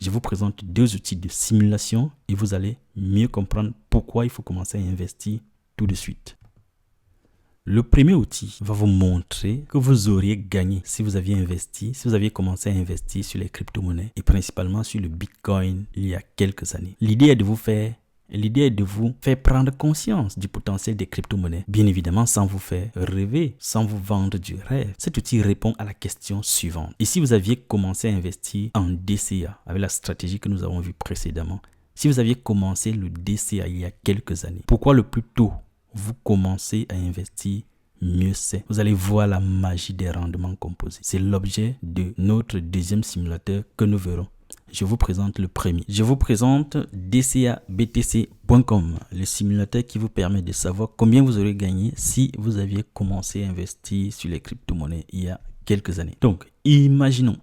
je vous présente deux outils de simulation et vous allez mieux comprendre pourquoi il faut commencer à investir tout de suite. Le premier outil va vous montrer que vous auriez gagné si vous aviez investi, si vous aviez commencé à investir sur les crypto-monnaies et principalement sur le Bitcoin il y a quelques années. L'idée est de vous faire prendre conscience du potentiel des crypto-monnaies. Bien évidemment, sans vous faire rêver, sans vous vendre du rêve. Cet outil répond à la question suivante. Et si vous aviez commencé à investir en DCA, avec la stratégie que nous avons vue précédemment, si vous aviez commencé le DCA il y a quelques années, pourquoi le plus tôt vous commencez à investir, mieux c'est. Vous allez voir la magie des rendements composés. C'est l'objet de notre deuxième simulateur que nous verrons. Je vous présente le premier. Je vous présente dcabtc.com, le simulateur qui vous permet de savoir combien vous aurez gagné si vous aviez commencé à investir sur les crypto-monnaies il y a quelques années. Donc, imaginons,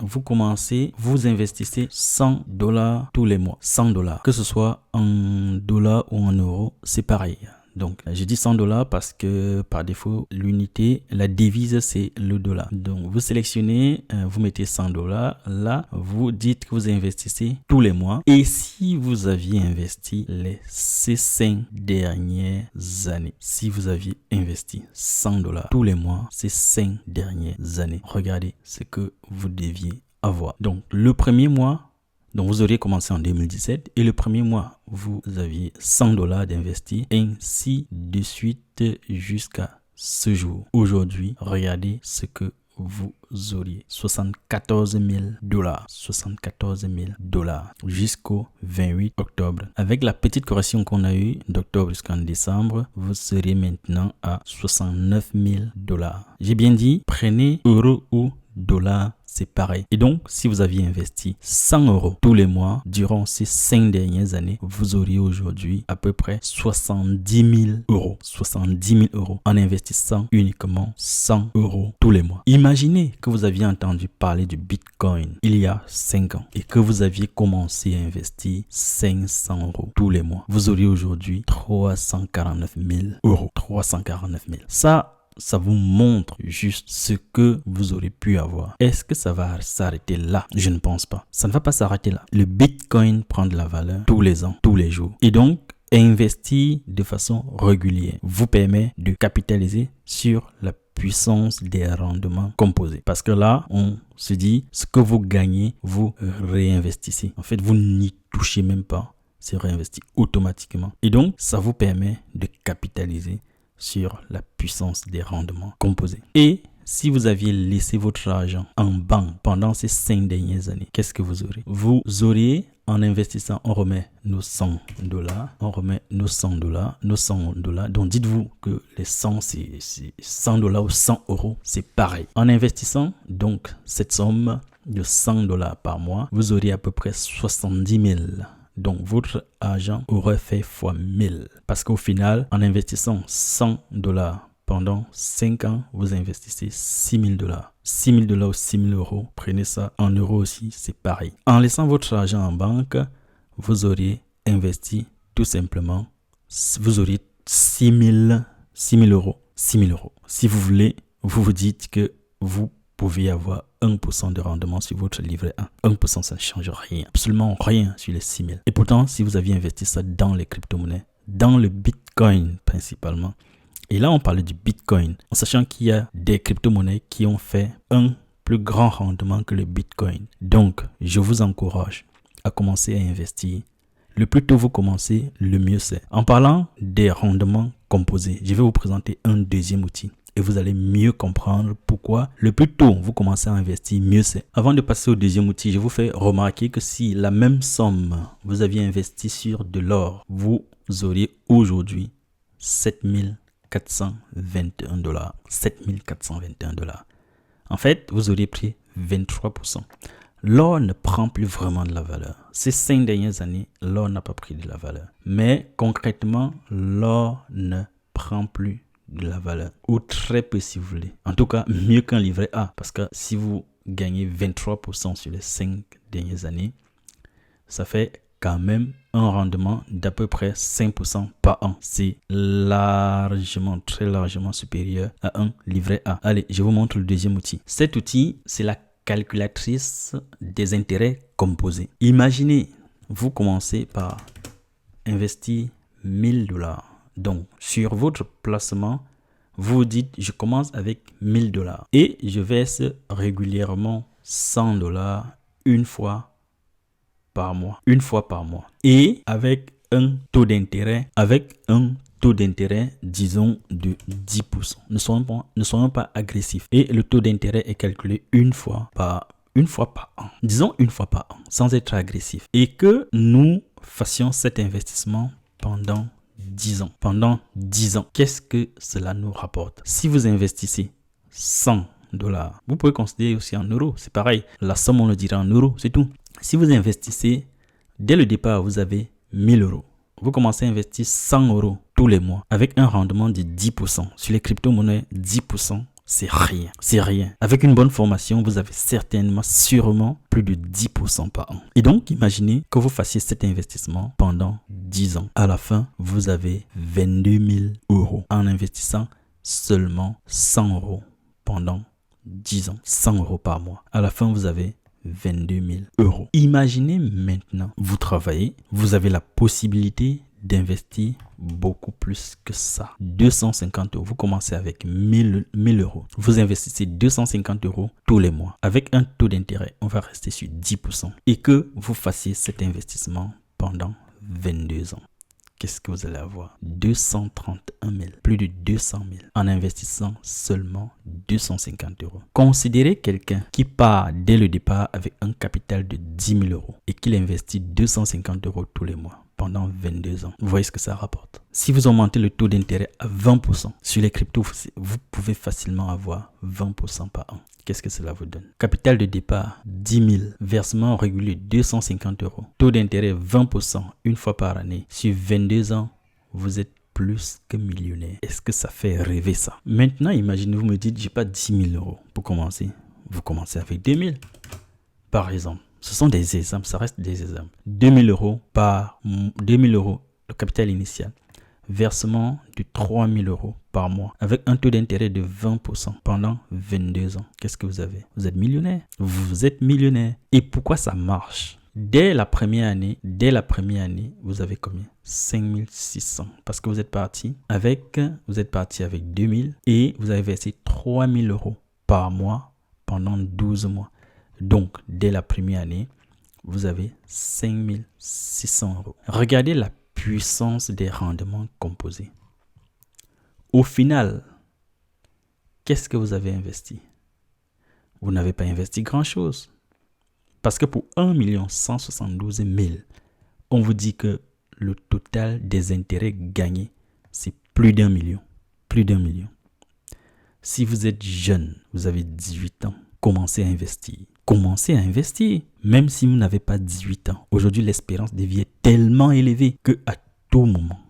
vous investissez $100 tous les mois. $100, que ce soit en dollars ou en euros, c'est pareil. Donc, je dis $100 parce que par défaut, l'unité, la devise, c'est le dollar. Donc, vous sélectionnez, vous mettez $100. Là, vous dites que vous investissez tous les mois. Et si vous aviez investi ces 5 dernières années, si vous aviez investi $100 tous les mois, ces 5 dernières années, regardez ce que vous deviez avoir. Donc, le premier mois, donc, vous auriez commencé en 2017 et le premier mois, vous aviez $100 d'investir, ainsi de suite jusqu'à ce jour. Aujourd'hui, regardez ce que vous auriez. $74 000. $74 000 jusqu'au 28 octobre. Avec la petite correction qu'on a eue d'octobre jusqu'en décembre, vous serez maintenant à $69 000. J'ai bien dit, prenez euros ou dollars, c'est pareil. Et donc, si vous aviez investi 100 € tous les mois durant ces 5 dernières années, vous auriez aujourd'hui à peu près 70 000 €. 70 000 € en investissant uniquement 100 € tous les mois. Imaginez que vous aviez entendu parler du Bitcoin il y a 5 ans et que vous aviez commencé à investir 500 € tous les mois. Vous auriez aujourd'hui 349 000 €. 349 000. Ça vous montre juste ce que vous aurez pu avoir. Est-ce que ça va s'arrêter là? Je ne pense pas. Ça ne va pas s'arrêter là. Le Bitcoin prend de la valeur tous les ans, tous les jours. Et donc, investir de façon régulière vous permet de capitaliser sur la puissance des rendements composés. Parce que là, on se dit, ce que vous gagnez, vous réinvestissez. En fait, vous n'y touchez même pas. C'est réinvesti automatiquement. Et donc, ça vous permet de capitaliser sur la puissance des rendements composés. Et si vous aviez laissé votre argent en banque pendant ces 5 dernières années, qu'est-ce que vous aurez? Vous auriez, en investissant, on remet nos $100, on remet nos $100, nos $100. Donc dites-vous que les 100, c'est $100 ou 100 €, c'est pareil. En investissant donc cette somme de $100 par mois, vous auriez à peu près 70 000. Donc, votre argent aurait fait fois 1000. Parce qu'au final, en investissant $100 pendant 5 ans, vous investissez $6 000. $6 000 ou 6 000 €. Prenez ça en euros aussi, c'est pareil. En laissant votre argent en banque, vous auriez investi tout simplement, vous auriez 6 000 €. 6 000 €. Si vous voulez, vous vous dites que vous pouvez avoir 1% de rendement sur votre livret A. 1%, ça ne change rien. Absolument rien sur les 6 000. Et pourtant, si vous aviez investi ça dans les crypto-monnaies, dans le Bitcoin principalement, et là on parle du Bitcoin, en sachant qu'il y a des crypto-monnaies qui ont fait un plus grand rendement que le Bitcoin. Donc, je vous encourage à commencer à investir. Le plus tôt vous commencez, le mieux c'est. En parlant des rendements composés, je vais vous présenter un deuxième outil. Et vous allez mieux comprendre pourquoi le plus tôt vous commencez à investir, mieux c'est. Avant de passer au deuxième outil, je vous fais remarquer que si la même somme vous aviez investi sur de l'or, vous auriez aujourd'hui 7 421 $. 7 421 $. En fait, vous auriez pris 23%. L'or ne prend plus vraiment de la valeur. Ces 5 dernières années, l'or n'a pas pris de la valeur. Mais concrètement, l'or ne prend plus de la valeur, ou très peu si vous voulez. En tout cas, mieux qu'un livret A, parce que si vous gagnez 23% sur les 5 dernières années, ça fait quand même un rendement d'à peu près 5% par an. C'est largement, très largement supérieur à un livret A. Allez, je vous montre le deuxième outil. Cet outil, c'est la calculatrice des intérêts composés. Imaginez, vous commencez par investir $1000. Donc, sur votre placement, vous dites, je commence avec $1000 et je verse régulièrement $100 une fois par mois. Et avec un taux d'intérêt, disons, de 10%. Ne soyons pas agressifs. Et le taux d'intérêt est calculé une fois par an. Disons une fois par an, sans être agressif. Et que nous fassions cet investissement pendant 10 ans. Qu'est-ce que cela nous rapporte? Si vous investissez $100, vous pouvez considérer aussi en euros. C'est pareil. La somme, on le dira en euros, c'est tout. Si vous investissez, dès le départ, vous avez 1000 euros. Vous commencez à investir 100 euros tous les mois avec un rendement de 10%. Sur les crypto-monnaies, 10%, c'est rien. Avec une bonne formation, vous avez sûrement plus de 10% par an. Et donc, imaginez que vous fassiez cet investissement pendant 10 ans. À la fin, vous avez 22 000 euros en investissant seulement 100 euros pendant 10 ans. 100 euros par mois. À la fin, vous avez 22 000 euros. Imaginez maintenant, vous travaillez, vous avez la possibilité d'investir beaucoup plus que ça. 250 euros. Vous commencez avec 1000 euros. Vous investissez 250 euros tous les mois. Avec un taux d'intérêt, on va rester sur 10%. Et que vous fassiez cet investissement pendant 22 ans. Qu'est-ce que vous allez avoir? 231 000, plus de 200 000 en investissant seulement 250 euros. Considérez quelqu'un qui part dès le départ avec un capital de 10 000 euros et qu'il investit 250 euros tous les mois pendant 22 ans. Vous voyez ce que ça rapporte. Si vous augmentez le taux d'intérêt à 20% sur les cryptos, vous pouvez facilement avoir 20% par an. Qu'est-ce que cela vous donne? Capital de départ, 10 000. Versement régulier, 250 euros. Taux d'intérêt, 20% une fois par année. Sur 22 ans, vous êtes plus que millionnaire. Est-ce que ça fait rêver ça? Maintenant, imaginez, vous me dites, j'ai pas 10 000 euros pour commencer. Vous commencez avec 2 000. Par exemple, ce sont des exemples, ça reste des exemples. 2 000 euros, le capital initial. Versement de 3 000 euros par mois avec un taux d'intérêt de 20% pendant 22 ans. Qu'est-ce que vous avez? Vous êtes millionnaire. Vous êtes millionnaire. Et pourquoi ça marche? Dès la première année, vous avez combien? 5 600. Parce que vous êtes parti avec 2 000 et vous avez versé 3 000 euros par mois pendant 12 mois. Donc, dès la première année, vous avez 5 600 euros. Regardez la puissance des rendements composés. Au final, qu'est-ce que vous avez investi? Vous n'avez pas investi grand-chose. Parce que pour 1 172 000, on vous dit que le total des intérêts gagnés, c'est plus d'1 million. Plus d'1 million. Si vous êtes jeune, vous avez 18 ans, commencez à investir. Même si vous n'avez pas 18 ans. Aujourd'hui, l'espérance de vie est tellement élevée qu'à tout moment,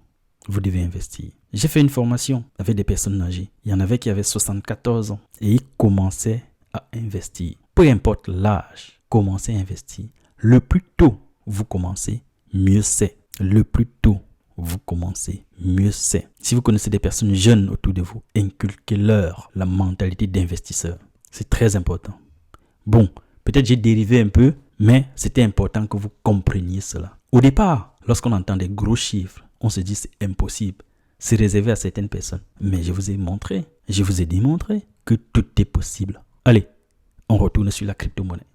vous devez investir. J'ai fait une formation avec des personnes âgées. Il y en avait qui avaient 74 ans et ils commençaient à investir. Peu importe l'âge, commencez à investir. Le plus tôt vous commencez, mieux c'est. Si vous connaissez des personnes jeunes autour de vous, inculquez-leur la mentalité d'investisseur. C'est très important. Bon, peut-être j'ai dérivé un peu, mais c'était important que vous compreniez cela. Au départ, lorsqu'on entend des gros chiffres, on se dit c'est impossible. C'est réservé à certaines personnes. Mais je vous ai démontré que tout est possible. Allez, on retourne sur la crypto-monnaie.